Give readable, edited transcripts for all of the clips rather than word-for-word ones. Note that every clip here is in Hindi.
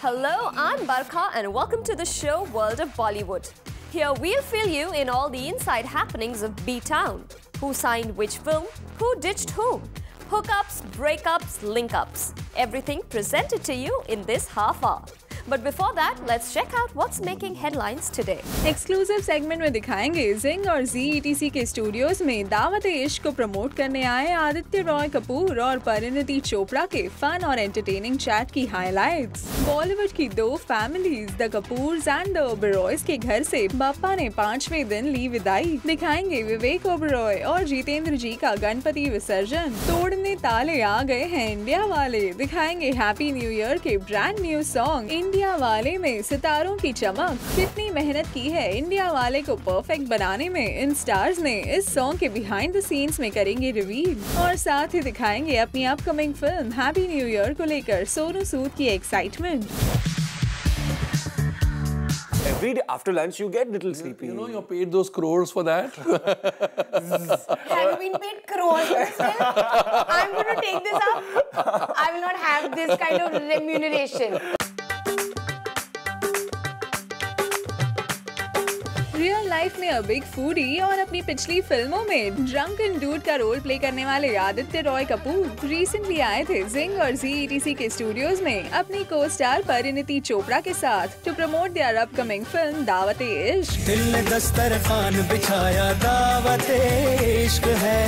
Hello, I'm Barkha and welcome to the show World of Bollywood. Here we'll fill you in all the inside happenings of B-Town. Who signed which film, who ditched whom, hookups, breakups, link-ups. Everything presented to you in this half hour. But before that, let's check out what's making headlines today. Exclusive segment में दिखाएंगे जिंग और ZETC के स्टूडियोज में दावत-ए-इश्क को प्रमोट करने आए आदित्य रॉय कपूर और परिणीति चोपड़ा के फन और एंटरटेनिंग चैट की हाइलाइट्स। बॉलीवुड की दो families the Kapoors and the Oberois के घर से बप्पा ने 5वें दिन ली विदाई। दिखाएंगे विवेक ओबेरॉय और जितेंद्र जी का गणपति विसर्जन। तोड़ने ताले आ गए हैं इंडिया वाले। दिखाएंगे हैप्पी न्यू ईयर के ब्रांड न्यू सॉन्ग इंडिया वाले में सितारों की चमक। कितनी मेहनत की है इंडिया वाले को परफेक्ट बनाने में इन स्टार्स ने, इस सॉन्ग के बिहाइंड द सीन्स में करेंगे रिवील। और साथ ही दिखाएंगे अपनी upcoming film happy new year को लेकर सोनू सूद की excitement. Every day after lunch you get little sleepy. You know you're paid those crores for that. Have you been paid crores for this film? I'm going to take this up. I will not have this kind of remuneration. Real life में अ बिग फूडी और अपनी पिछली फिल्मों में ड्रंकन डूड का रोल प्ले करने वाले आदित्य रॉय कपूर रिसेंटली आए थे जिंग और ZETC के स्टूडियोज में अपनी को स्टार परिणीति चोपड़ा के साथ to promote their upcoming film Daawat-e-Ishq. दिल ने दस्तरखान बिछाया दावत-ए-इश्क है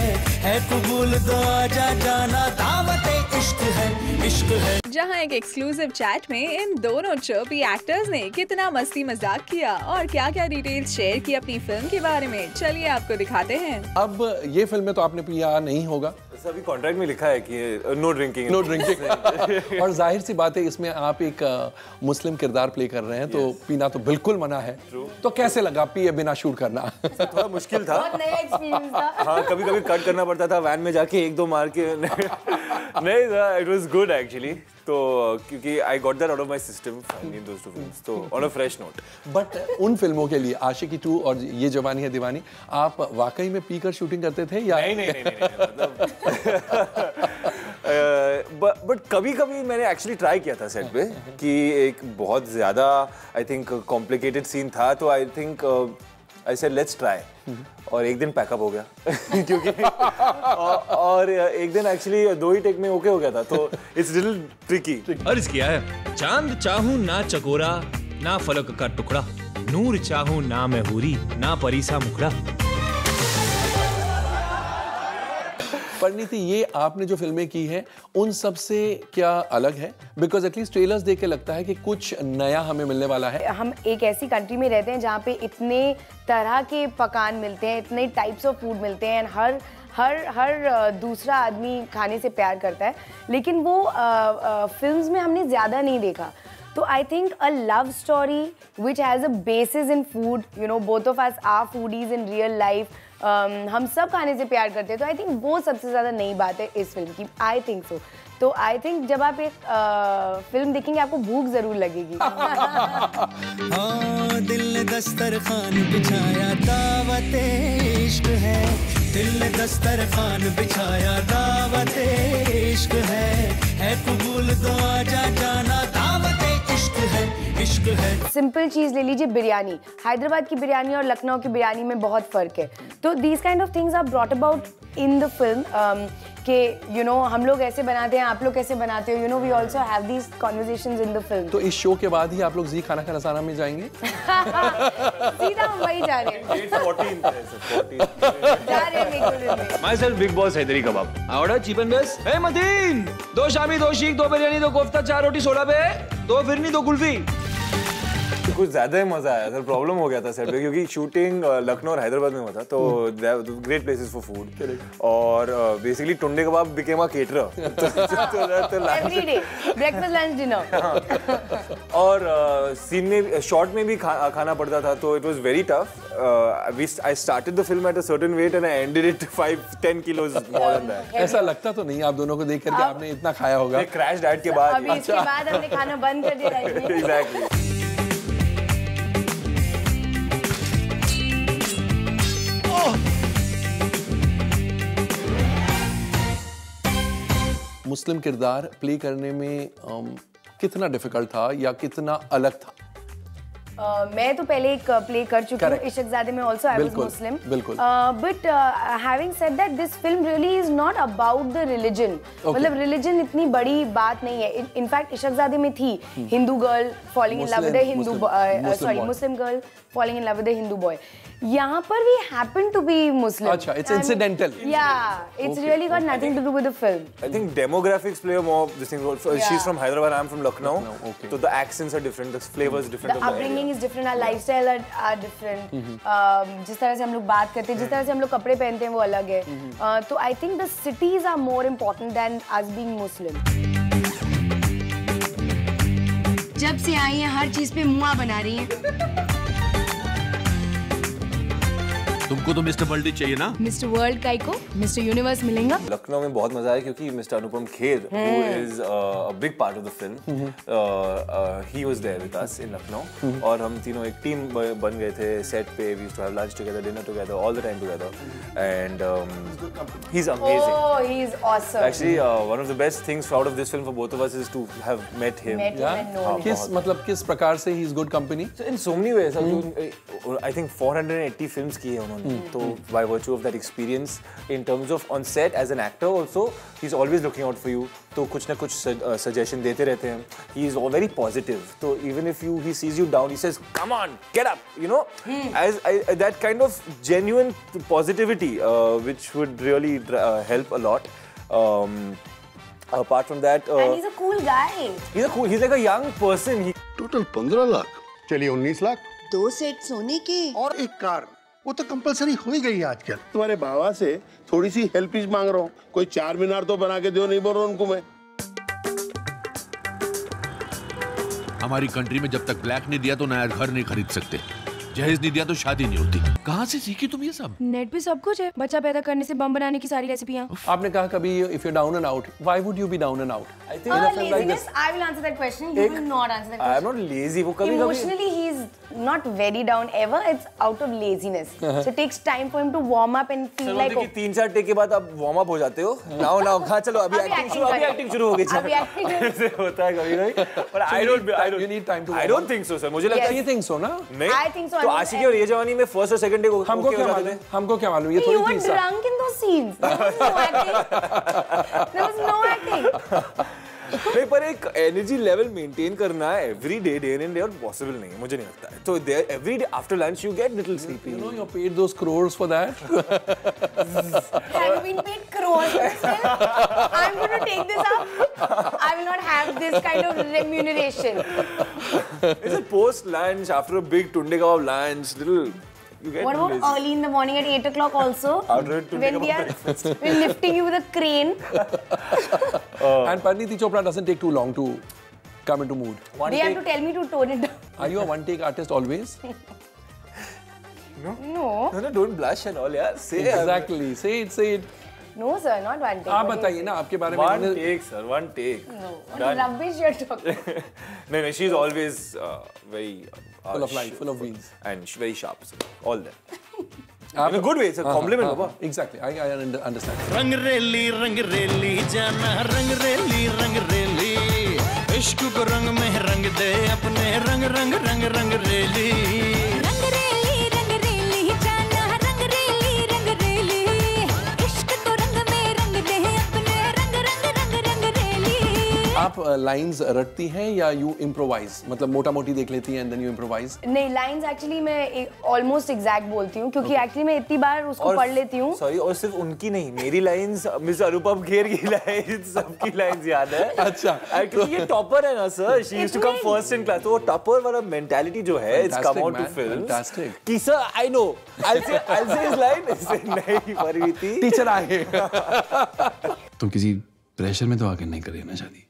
कबूल दो आजा जाना दावत-ए-इश्क है इश्क है। जहां एक एक्सक्लूसिव चैट में इन दोनों चर्पी एक्टर्स ने कितना मस्ती मजाक किया और क्या-क्या डिटेल्स शेयर की अपनी फिल्म के बारे में, चलिए आपको दिखाते हैं। अब ये फिल्म में तो आपने पिया नहीं होगा, अभी कॉन्ट्रैक्ट में लिखा है कि नो ड्रिंकिंग। No drinking. और जाहिर सी बात है इसमें आप एक मुस्लिम किरदार प्ले कर रहे हैं तो पीना तो बिल्कुल मना है। तो कैसे लगा पिए बिना शूट करना? थोड़ा मुश्किल था, बहुत नया एक्सपीरियंस था। हाँ, कभी-कभी कट करना पड़ता था वैन में जाके एक दो मार के। नहीं, इट वाज गुड एक्चुअली। तो क्योंकि I got that out of my system finally those two films, तो on a fresh note. But उन फिल्मों के लिए आशिकी 2 और ये जवानी है दीवानी आप वाकई में पीकर शूटिंग करते थे या नहीं मतलब बट कभी-कभी मैंने एक्चुअली ट्राई किया था सेट पे कि एक बहुत ज़्यादा आई थिंक कॉम्प्लिकेटेड सीन था, तो I think I said let's try. और एक दिन पैकअप हो गया क्योंकि और एक दिन एक्चुअली 2 ही टेक में ओके हो गया था, तो इट्स लिटिल ट्रिकी। अर्ज किया है चांद चाहूं ना चकोरा ना फलक का टुकड़ा, नूर चाहूं ना मैं हूरी ना परीसा मुखड़ा। परिणीति ये आपने जो फिल्में की हैं उन सब से क्या अलग है? बिकॉज एटलीस्ट ट्रेलर्स देख के लगता है कि कुछ नया हमें मिलने वाला है। हम एक ऐसी कंट्री में रहते हैं जहाँ पे इतने तरह के पकान मिलते हैं, इतने टाइप्स ऑफ फूड मिलते हैं, हर दूसरा आदमी खाने से प्यार करता है, लेकिन वो फिल्म्स में हमने ज़्यादा नहीं देखा। तो I think a love story which has a basis in food, you know both of us are foodies in real life, हम सब खाने से प्यार करते हैं, तो आई थिंक वो सबसे ज़्यादा नई बात है इस फिल्म की, आई थिंक सो। तो आई थिंक जब आप एक फिल्म देखेंगे आपको भूख ज़रूर लगेगी। हाँ, दिल ने दस्तरखान बिछाया दावत-ए-इश्क है, दिल ने दस्तरखान बिछाया दावत-ए-इश्क है कबूल दो आजा जाना दावत-ए-इश्क है इश्क है। सिंपल चीज़ ले लीजिए, बिरयानी, हैदराबाद की बिरयानी और लखनऊ की बिरयानी में बहुत फ़र्क है। तो these kind of things are brought about in the film कि यू नो हम लोग ऐसे बनाते हैं, आप लोग कैसे बनाते हो, you know we also have these conversations in the film. तो इस शो के बाद ही आप लोग जी खाना खजाना में जाएंगे? सीधा हम वही जा रहे हैं। 14 जा रहे हैं बिल्कुल में। Myself Bigg Boss Hyderi kabab order cheap and best. Hey Mateen 2 shami 2 seekh 2 biryani 2 kofta 4 रोटी 16 पे 2 फिरनी 2 कुल्फी। कुछ ज्यादा ही मजा आया सर, प्रॉब्लम हो गया था सेट पे क्योंकि शूटिंग लखनऊ और हैदराबाद में हुआ था, तो ग्रेट प्लेसेस फॉर फूड और basically Tunday kebab became a caterer every day breakfast lunch dinner. और सीन में शॉट में भी खाना पड़ता था, तो it was very tough. I started the film at a certain weight and I ended it 5-10 kilos more than that. ऐसा लगता तो नहीं आप दोनों को देख करके आपने इतना खाया होगा। क्रैश डाइट के बाद अभी इसके बाद हमने खाना बंद कर दिया। एग्जैक्टली। मुस्लिम किरदार प्ले करने में कितना डिफिकल्ट था या कितना अलग था? मैं तो पहले एक प्ले कर चुकी हूँ इश्कज़ादे में also I was Muslim but having said that this film really is not about the religion मतलब रिलीजन इतनी बड़ी बात नहीं है इनफैक्ट इश्कज़ादे में थी Hindu girl falling in love with a Hindu sorry Muslim girl falling in love with a Hindu boy यहाँ पर we happen to be Muslim. अच्छा, it's incidental. Yeah, it's really got nothing to do with the film. I think demographics play a more this thing. She's from Hyderabad, I'm from Lucknow. Okay. So the accents are different, the flavors different. The upbringing is different, our lifestyle are different. जिस तरह से हम लोग बात करते हैं, जिस तरह से हम लोग कपड़े पहनते हैं वो अलग है. तो I think the cities are more important than us being Muslim. जब से आई हैं हर चीज पे मुआ बना रही हैं. तुमको तो मिस्टर वर्ल्ड चाहिए ना? मिस्टर वर्ल्ड का को मिस्टर यूनिवर्स मिलेगा. लखनऊ में बहुत मजा आया क्योंकि mister Anupam Kher who is a big part of the film he was there with us in Lucknow और हम तीनों एक टीम बन गए थे सेट पे. We used to have lunch together, dinner together, all the time together and he's amazing. Oh, he's awesome. Actually one of the best things out of this film for both of us is to have met him. किस मतलब किस प्रकार से he is good company? So in so many ways I think 480 films किए उन्होंने. So by virtue of that experience in terms of on set as an actor also he's always looking out for you. तो कुछ ना कुछ suggestion देते रहते हैं. He is all very positive. So even if he sees you down, he says, "Come on, get up." You know, as that kind of genuine positivity, which would really help a lot. Apart from that, and he's a cool guy. He's like a young person. Total 15 lakh. चलिए 19 लाख. 2 सेट सोने के और एक कार. वो तो कंपलसरी हो ही गई है आजकल. तुम्हारे बाबा से थोड़ी सी हेल्प ही मांग रहा हूँ. कोई 4 मीनार तो बना के दो, नहीं बोल रहा उनको मैं. हमारी कंट्री में जब तक ब्लैक नहीं दिया तो नया घर नहीं खरीद सकते. जहेज नहीं दिया तो शादी नहीं होती. कहाँ से सीखी तुम ये सब? नेट पे सब कुछ है. बच्चा पैदा करने से बम बनाने की सारी रेसिपियाँ. आपने कहा कभी if you're down and out, why would you be down and out? I think in a film like this, I will answer that question. You will not answer that question. I'm not lazy. वो कभी Emotionally, he's not very down ever. It's out of laziness. So it takes time for him to warm up and feel like. चलो देखिए 3-4 टेक के बाद आप वार्म अप हो जाते हो. नाउ हाँ चलो अभी एक्टिंग शुरू हो गई. ऐसे होता है कभी-कभी. But I don't. You need time to. I don't think so, sir. मुझे लगता है you think so ना? नहीं. I think so. तो आशिकी और ये जवानी में फर्स्ट और सेकंड डे को हमको क्या मालूम? हमको क्या मालूम? ये You थोड़ी were थी. drunk in those scenes. There was no acting. नहीं पर एक एनर्जी लेवल मेंटेन करना every day in and day और पॉसिबल नहीं है मुझे नहीं लगता है. तो there every day after lunch you get little sleepy. You know you paid those crores for that. Have you been paid crores? I'm going to take this up. I will not have this kind of remuneration. It's a post lunch after a big tunde kebab lunch little. What about early in the morning at 8 o'clock also? When we're lifting you with a crane. And Parineeti Chopra doesn't take too long to come into mood. They have to tell me to tone it down. Are you a one-take artist always? No. No, don't blush and all, yeah. Say Exactly. Say it. No, sir, not one take. आप बताइए ना आपके बारे में. One take, sir. One take. No. What rubbish you're talking. No, she's always very full of life, full of wings, and very sharp. So all that. In a good way, it's a compliment, Baba. Exactly, I understand. रंग रेली जाना रंग रेली इश्क को रंग में रंग दे अपने रंग रेली जाना रंग रेली इश्क को रंग में रंग दे अपने रंग रेली. आप लाइंस रटती हैं या यू इम्प्रोवाइज? मतलब मोटा मोटी देख लेती हैं एंड देन यू इम्प्रोवाइज? नहीं, लाइंस एक्चुअली मैं ऑलमोस्ट एग्जैक्ट बोलती हूँ क्योंकि एक्चुअली मैं इतनी बार उसको पढ़ लेती हूँ. सॉरी, और सिर्फ उनकी नहीं, मेरी लाइंस, मिस्टर अनुपम खेर की लाइंस, सबकी लाइंस याद है. अच्छा, एक्चुअली ये टॉपर है ना sir. She used to come first in class. तो वो टॉपर वाला मेंटालिटी जो है, it's come out to films कि sir I know I say his line. से नहीं परिणीति टीचर आए. तुम किसी प्रेशर में तो आके नहीं कर रही हो ना शादी.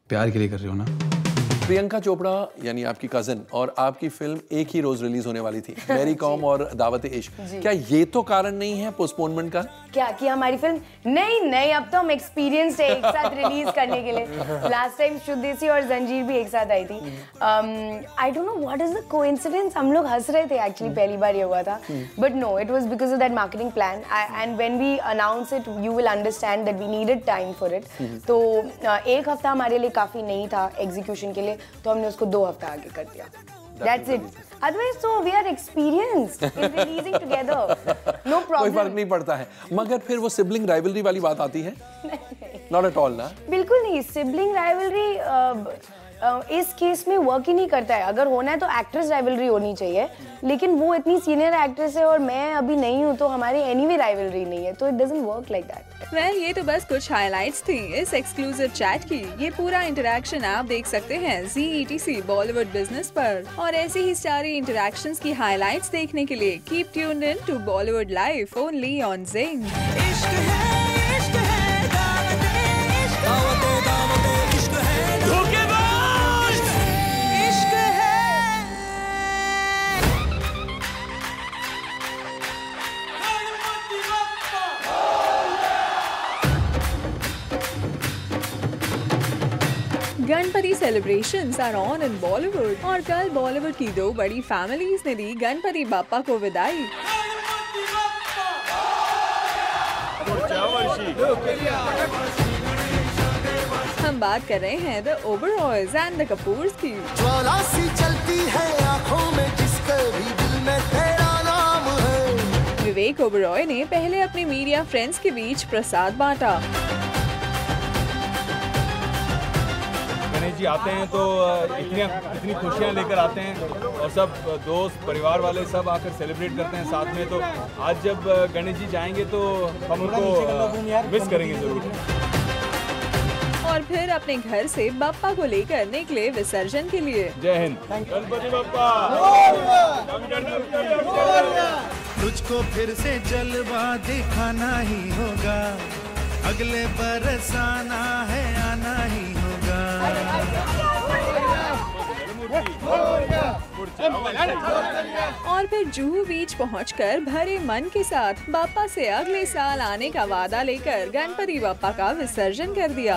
प्यार के लिए कर रहे हो ना. प्रियंका चोपड़ा यानी आपकी कजन और आपकी फिल्म एक ही रोज रिलीज होने वाली थी, मैरी कॉम और दावत इश्क। क्या ये तो कारण नहीं है पोस्टपोनमेंट का? क्या कि हमारी फिल्म नहीं, अब तो हम एक्सपीरियंस्ड है एक साथ रिलीज करने के लिए। लास्ट टाइम शुद्धेसी और जंजीर भी एक साथ आई थी। I don't know what is the coincidence. हम लोग हंस रहे थे एक्चुअली, पहली बार ये हुआ था, but no, it was because of that marketing plan and when we announce it you will understand that we needed time for it. तो एक हफ्ता हमारे लिए काफी नहीं था एग्जीक्यूशन के लिए, तो हमने उसको 2 हफ्ता आगे कर दिया। That's it. Otherwise, so we are experienced in releasing together. No problem. कोई फर्क नहीं पड़ता है। मगर फिर वो सिबलिंग राइवलरी वाली बात आती है? Not at all ना? बिल्कुल नहीं। सिबलिंग राइवलरी इस केस में वर्क ही नहीं करता है। अगर होना है तो एक्ट्रेस राइवलरी होनी चाहिए, लेकिन वो इतनी सीनियर एक्ट्रेस है और मैं अभी नहीं हूँ, तो हमारी एनीवे राइवलरी नहीं है, तो it doesn't work like that. Well, ये तो बस कुछ हाइलाइट्स थी इस एक्सक्लूसिव चैट की। ये पूरा इंटरैक्शन आप देख सकते हैं ZETC बॉलीवुड बिजनेस पर। और ऐसे ही सारी इंटरैक्शंस की हाइलाइट्स देखने के लिए keep tuned in to Bollywood live only on Zing. Ganpati celebrations are on in Bollywood और कल बॉलीवुड की 2 बड़ी फैमिलीज ने दी गणपति बाप्पा को विदाई। हम बात कर रहे हैं the Oberois and the Kapoors की। ज्वाला सी चलती है आंखों में, जिसके भी दिल में तेरा नाम है। विवेक ओबरॉय ने पहले अपने मीडिया फ्रेंड्स के बीच प्रसाद बांटा। गणेश जी आते हैं तो इतनी खुशियाँ लेकर आते हैं और सब दोस्त परिवार वाले सब आकर सेलिब्रेट करते हैं साथ में। तो आज जब गणेश जी जाएंगे तो हम उनको मिस करेंगे जरूर। और फिर अपने घर से बाप्पा को लेकर निकले विसर्जन के लिए। जय हिंद। गणपति बाप्पा। तुझको फिर से जलवा दिखाना ही होगा, अगले बरस आना है, आना ही होगा। और फिर जुहू बीच पहुंचकर भरे मन के साथ बाप्पा से अगले साल आने का वादा लेकर गणपति बाप्पा का विसर्जन कर दिया।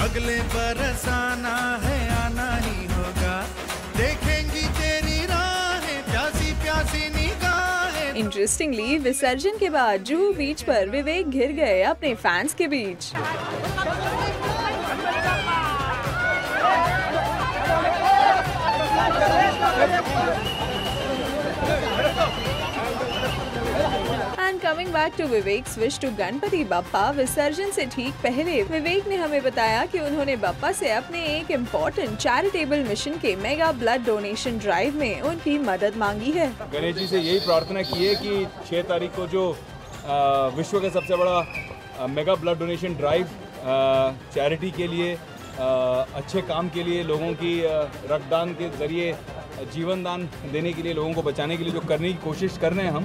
अगले बरस आना है, आना ही होगा, देखेंगी तेरी राहें, प्यासी प्यासी निगाहें। इंटरेस्टिंगली विसर्जन के बाद जुहू बीच पर विवेक घिर गए अपने फैंस के बीच। And coming back to Vivek's wish to Ganpati Bappa, विसर्जन से ठीक पहले विवेक ने हमें बताया कि उन्होंने बाप्पा से अपने एक इम्पोर्टेंट चैरिटेबल मिशन के मेगा ब्लड डोनेशन ड्राइव में उनकी मदद मांगी है। गणेश जी से यही प्रार्थना की है कि 6 तारीख को जो विश्व का सबसे बड़ा mega blood donation drive charity के लिए, अच्छे काम के लिए, लोगों की रक्तदान के जरिए जीवन दान देने के लिए, लोगों को बचाने के लिए जो करने की कोशिश कर रहे हैं हम,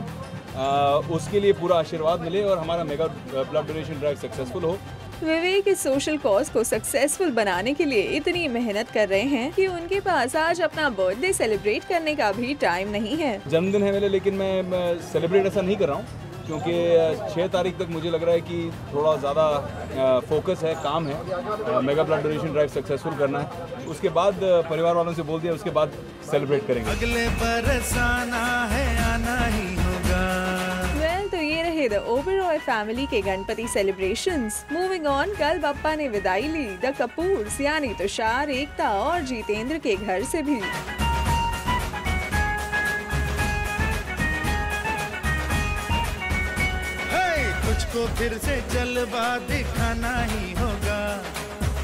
उसके लिए पूरा आशीर्वाद मिले और हमारा mega blood donation drive successful हो। विवेक इस सोशल कॉज को सक्सेसफुल बनाने के लिए इतनी मेहनत कर रहे हैं कि उनके पास आज अपना बर्थडे सेलिब्रेट करने का भी टाइम नहीं है। जन्मदिन है मेरे, लेकिन मैं सेलिब्रेट ऐसा नहीं कर रहा हूँ क्योंकि 6 तारीख तक मुझे लग रहा है कि थोड़ा ज़्यादा फोकस है, काम है, mega blood donation drive successful करना है। उसके बाद परिवार वालों से बोल दिया, उसके बाद सेलिब्रेट करेंगे। अगले बरस आना है, आना ही होगा। वेल, तो ये रहे द ओबरॉय फैमिली के गणपति सेलिब्रेशंस। मूविंग ऑन, कल बाप्पा ने विदाई ली द कपूर्स यानी तुषार, एकता और जितेंद्र के घर से भी। तुझको फिर से जलवा दिखाना ही होगा,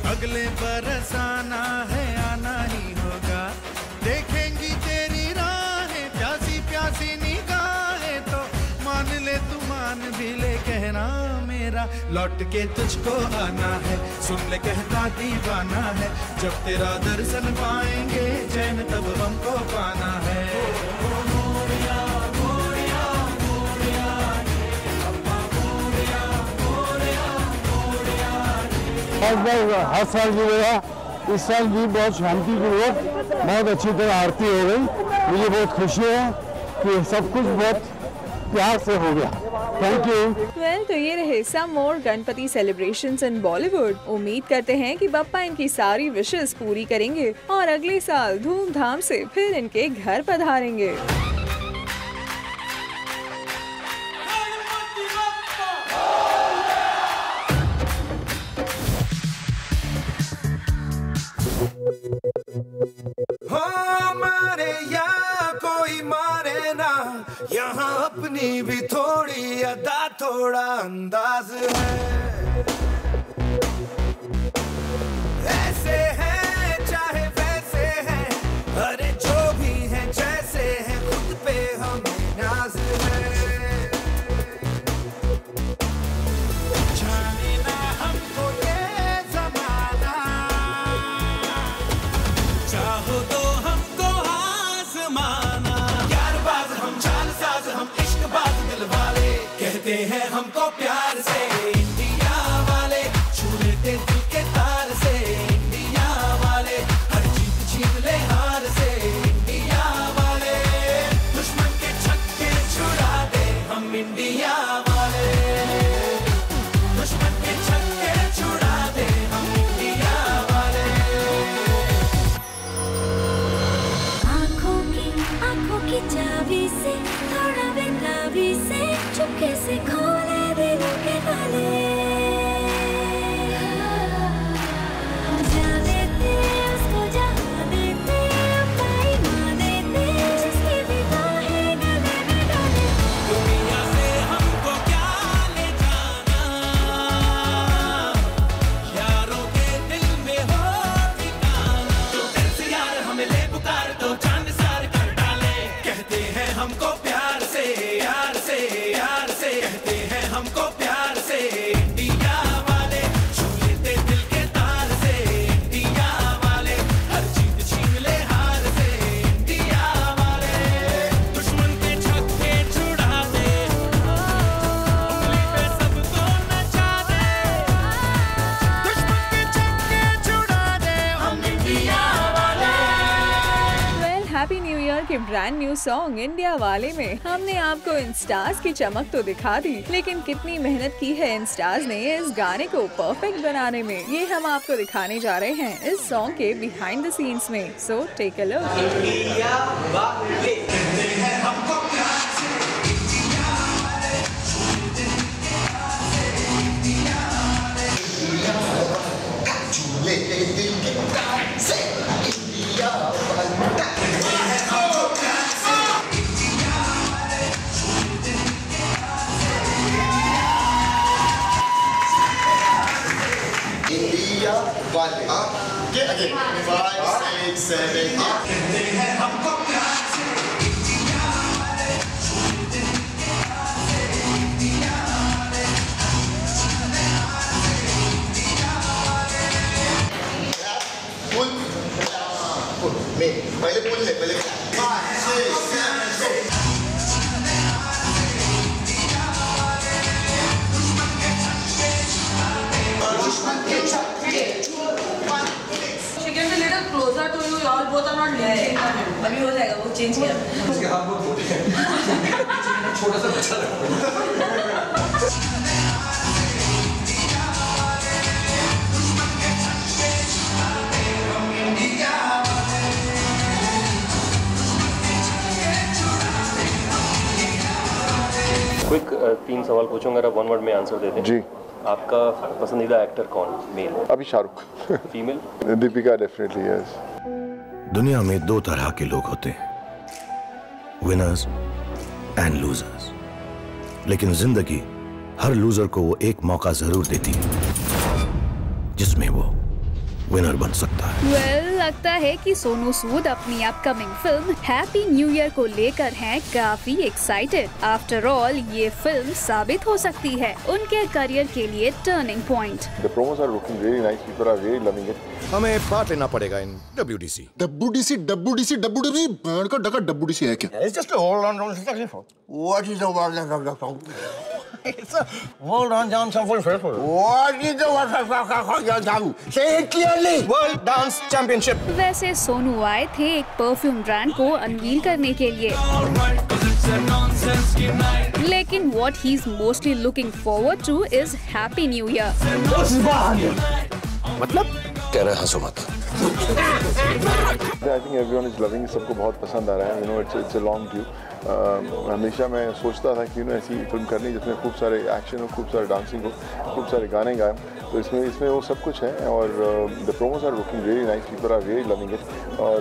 अगले बरस आना है, आना ही होगा, देखेंगी तेरी राहें, प्यासी प्यासी निगाहें, तो मान ले तू मान भी ले, कहना मेरा लौट के तुझको आना है, सुन ले कहता दीवाना है, जब तेरा दर्शन पाएंगे चैन तब हमको पाना है। हर साल की वजह इस साल भी बहुत शांतिपूर्वक बहुत अच्छी तरह आरती हो गई। मुझे बहुत खुशी है कि सब कुछ बहुत प्यार से हो गया। Thank you. वेल, तो ये रहे सम मोर गणपति सेलिब्रेशंस इन बॉलीवुड। उम्मीद करते हैं कि बप्पा इनकी सारी विशेस पूरी करेंगे और अगले साल धूमधाम से फिर इनके घर पधारेंगे। मारे या कोई मारे ना, यहाँ अपनी भी थोड़ी अदा थोड़ा अंदाज है। ऐसे हैं चाहे वैसे हैं, अरे जो भी हैं जैसे हैं, खुद पे हमें नाज है। जाने ना हमको ये ज़माना, चाहो तो हमको आज़माना। यारबाज़ हम, चालसाज़ हम, इश्कबाज़ दिल वाले, कहते हैं हमको प्यार से इंडिया वाले, छू लेते दिल के तार से इंडिया वाले, हर जीत छीन ले हार से इंडिया वाले, दुश्मन के छक्के छुड़ा दे हम इंडिया वाले, दुश्मन के छक्के छुड़ा दे हम इंडिया वाले। आँखों की चाबी से, थोड़ा बेताबी से, चुपके से खोले दिल के ताले। जा देते उसको जहाँ देते, पाई माँ देते, जिसकी भी बाहें गले में डाले। दुनिया से हमको क्या ले जाना, यारों के दिल में हो ठिकाना। जो दिल से यार हमें ले पुकार तो चांद सार कर डाले, कहते हैं हमको प्यार से यार से यार से, कहते हैं हमको प्यार से इंडिया वाले, छू लेते दिल के तार से इंडिया वाले, हर जीत छीन ले हार से इंडिया वाले, दुश्मन के छक्के छुड़ा दे, उंगली पे सबको नचा दे, दुश्मन के छक्के छुड़ा दे हम इंडिया वाले। वेल, हैप्पी न्यू ईयर के ब्रांड न्यू सॉन्ग इंडिया वाले में हमने आपको इन स्टार्स की चमक तो दिखा दी, लेकिन कितनी मेहनत की है इन स्टार्स ने इस गाने को परफेक्ट बनाने में, ये हम आपको दिखाने जा रहे हैं इस सॉन्ग के बिहाइंड द सीन्स में। So take a look. India वाले कहते हैं हमको प्यार से इंडिया वाले, इंडिया वाले, छू लेते दिल के तार से इंडिया वाले, कहते हैं हमको प्यार से इंडिया वाले, इंडिया वाले। अगेन 5 6 7 8, कहते हैं हमको प्यार से इंडिया वाले, इंडिया वाले, फुल में पहले बोल ले, पहले 5 6 7 8। दुश्मन के छक्के She gets a little closer to you. You all both are not listening. अभी हो जाएगा, वो चेंज किया। उसके हाथ बहुत छोटे हैं। छोटा सा बच्चा लगता क्विक 3 सवाल पूछूंगा, आप 1 वर्ड में आंसर दे दें। जी। आपका पसंदीदा एक्टर कौन? मेल? अभी Shahrukh. Female? Deepika definitely yes. दुनिया में 2 तरह के लोग होते हैं, विनर्स एंड लूजर्स। लेकिन जिंदगी हर लूजर को वो एक मौका जरूर देती है जिसमें वो विनर बन सकता है। वेल, लगता है कि सोनू सूद अपनी upcoming film happy new year को लेकर हैं काफी एक्साइटेड। आफ्टर ऑल ये फिल्म साबित हो सकती है उनके करियर के लिए turning point. The promos are looking really nice. People are really loving it. हमें पार्ट लेना पड़ेगा इन WDC। WDC है क्या? It's just a all-round. What is the It's a well done John Champion Festival. What is the Say it clearly. World Dance Championship. वैसे सोनू आए थे एक परफ्यूम ब्रांड को अनवील करने के लिए, लेकिन what he's mostly looking forward to is Happy New Year. मतलब कह रहे हंसो मत। I think everyone is loving it, सबको बहुत पसंद आ रहा है। You know, it's a long due. हमेशा मैं सोचता था कि ऐसी फिल्म करनी जिसमें खूब सारे एक्शन हो, खूब सारे डांसिंग हो, खूब सारे गाने गाएं, तो इसमें वो सब कुछ है। और the promos are looking really nice, people are really loving it. और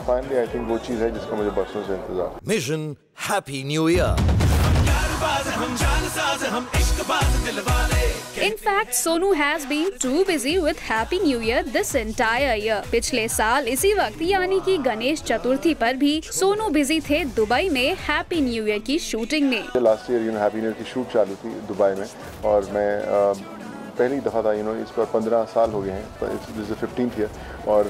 फाइनली आई थिंक वो चीज़ है जिसका मुझे बरसों से इंतजार। Mission happy new year. In fact, Sonu has been too busy with Happy New Year this entire year. पिछले साल इसी वक्त यानी कि गणेश चतुर्थी पर भी सोनू बिजी थे दुबई में हैप्पी न्यू ईयर की शूटिंग में। Last year happy new year की शूट चालू थी दुबई में, और मैं पहली दफ़ा था इस पर 15 साल हो गए हैं, दिस इज 15th ईयर, और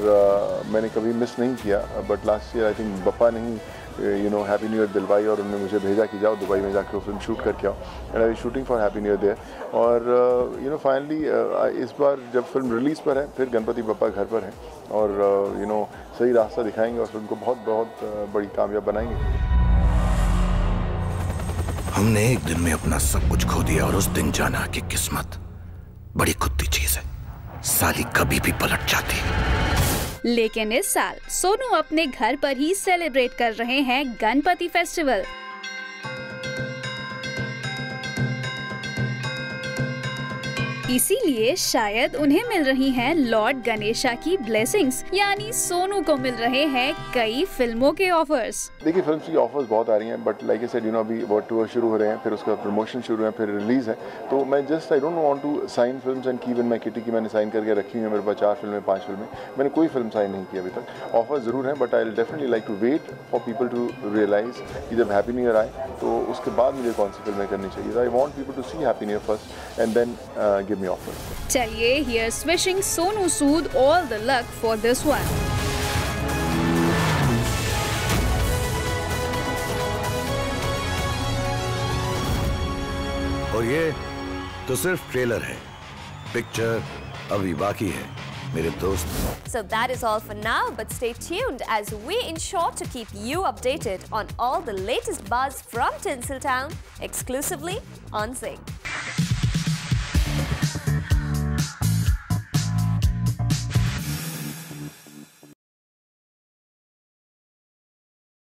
मैंने कभी मिस नहीं किया। But last year I think Bappa नहीं हैप्पी न्यू ईयर दिलवाई, और उन्होंने मुझे भेजा कि जाओ दुबई में जाके वो फिल्म शूट करके आओ, and I shooting for happy new year there. और फाइनली इस बार जब फिल्म रिलीज़ पर है, फिर गणपति बप्पा घर पर हैं, और सही रास्ता दिखाएंगे और फिल्म को बहुत बहुत बड़ी कामयाब बनाएंगे। हमने एक दिन में अपना सब कुछ खो दिया, और उस दिन जाना कि किस्मत बड़ी कुत्ती चीज है, साली कभी भी पलट जाती। लेकिन इस साल सोनू अपने घर पर ही सेलिब्रेट कर रहे हैं गणपति फेस्टिवल। इसीलिए शायद उन्हें मिल रही हैं लॉर्ड गणेशा की ब्लेसिंग्स, यानी सोनू को मिल रहे हैं कई फिल्मों के ऑफर्स। देखिए फिल्म की ऑफर्स बहुत आ रही हैं, बट लाइक आई सेड अभी वर्ल्ड टूर शुरू हो रहे हैं, फिर उसका प्रमोशन शुरू है, फिर रिलीज है। तो मैं I don't want to sign films and keep in my kitty की मैंने साइन करके रखी है मेरे पास 4 फिल्में 5 फिल्में, मैंने कोई फिल्म साइन नहीं की अभी तक। ऑफर ज़रूर हैं, but I will definitely like to wait for people to realise कि जब हैप्पी न्यू ईयर आए तो उसके बाद मुझे कौन सी फिल्में करनी चाहिए। I want people to see happy new year first and then give me offer. चलिए, here's wishing Sonu Sood all the luck for this one. और ये तो सिर्फ ट्रेलर है, पिक्चर अभी बाकी है मेरे दोस्त। So that is all for now, but stay tuned as we ensure to keep you updated on all the latest buzz from Tinseltown exclusively on Zing.